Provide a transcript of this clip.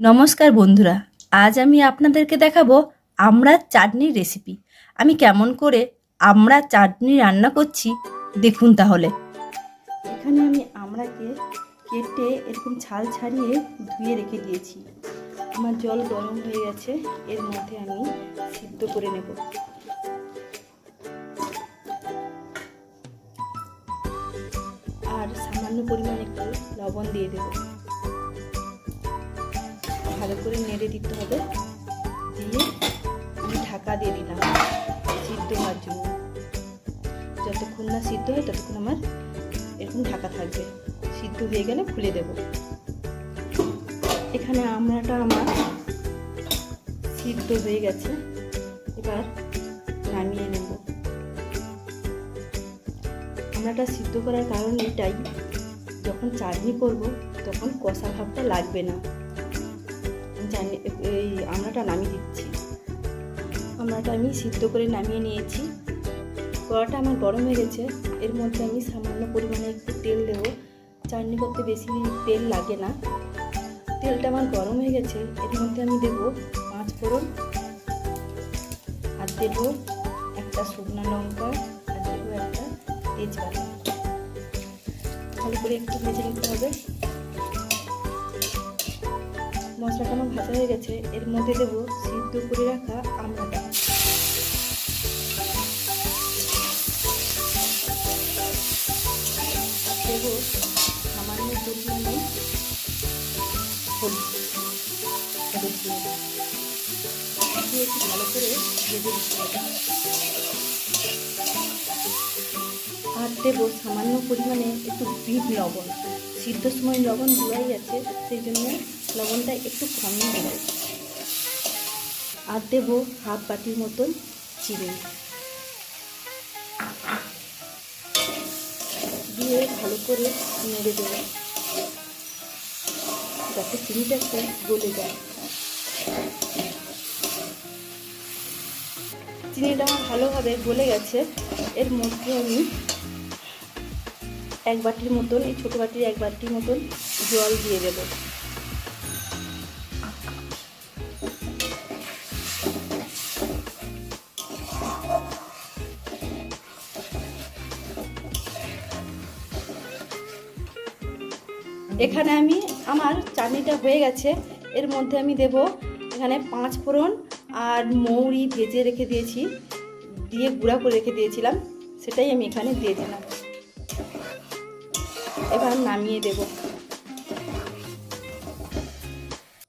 নমস্কার বন্ধুরা, আজ আমি আপনাদেরকে দেখাবো আমড়ার চাটনির রেসিপি। আমি কেমন করে আমড়ার চাটনি রান্না করছি দেখুন তাহলে। এখানে আমি আমড়াকে কেটে এরকম ছাল ছাড়িয়ে ধুয়ে রেখে দিয়েছি। আমার জল গরম হয়ে গেছে, এর মধ্যে আমি সিদ্ধ করে নেব। আর সামান্য পরিমাণে একটু লবণ দিয়ে দেব। ভালো করে নেড়ে দিতে হবে। দিয়ে আমি ঢাকা দিয়ে দিলাম সিদ্ধ হওয়ার জন্য। যতক্ষণ না সিদ্ধ হয় ততক্ষণ আমার এরকম ঢাকা থাকবে। সিদ্ধ হয়ে গেলে খুলে দেব। এখানে আমড়াটা আমার সিদ্ধ হয়ে গেছে, এবার নামিয়ে নেব। আমড়াটা সিদ্ধ করার কারণ এটাই, যখন চাটনি করব তখন কষা ভাবটা লাগবে না। এই আমড়াটা নামিয়ে দিচ্ছি। আমড়াটা আমি সিদ্ধ করে নামিয়ে নিয়েছি। কড়াটা আমার গরম হয়ে গেছে, এর মধ্যে আমি সামান্য পরিমাণে একটু তেল দেব। চাটনি করতে বেশি তেল লাগে না। তেলটা আমার গরম হয়ে গেছে, এর মধ্যে আমি দেব 5 ফোড়ন, আর দেব একটা শুকনো লঙ্কা, আর দেব একটা তেজপাতা। ভালো করে একটু ভেজে নিতে হবে। মশলাটা আমার ভাজা হয়ে গেছে, এর মধ্যে দেব সিদ্ধ করে রাখা আমড়াটা। দেব সামান্য পরিমাণে হলুদ দিয়ে একটু ভালো করে ভেজে দিতে হবে। আর দেব সামান্য পরিমাণে একটু বিট লবণ। সিদ্ধর সময় লবণ দেওয়াই আছে, সেই জন্য লবণটা একটু কমই দেব। আর দেব হাফ বাটির মতন চিনি দিয়ে ভালো করে নেড়ে দেব, যাতে চিনিটা একটু গলে যায়। চিনিটা আমার ভালোভাবে গলে গেছে, এর মধ্যে আমি 1 বাটির মতন, এই ছোটো বাটির 1 বাটির মতন জল দিয়ে দেব। এখানে আমার চাটনিটা হয়ে গেছে, এর মধ্যে আমি দেব এখানে 5 ফোড়ন আর মৌরি ভেজে রেখে দিয়েছি, দিয়ে গুঁড়া করে রেখে দিয়েছিলাম, সেটাই আমি এখানে দিয়ে দিলাম। এবার নামিয়ে দেব।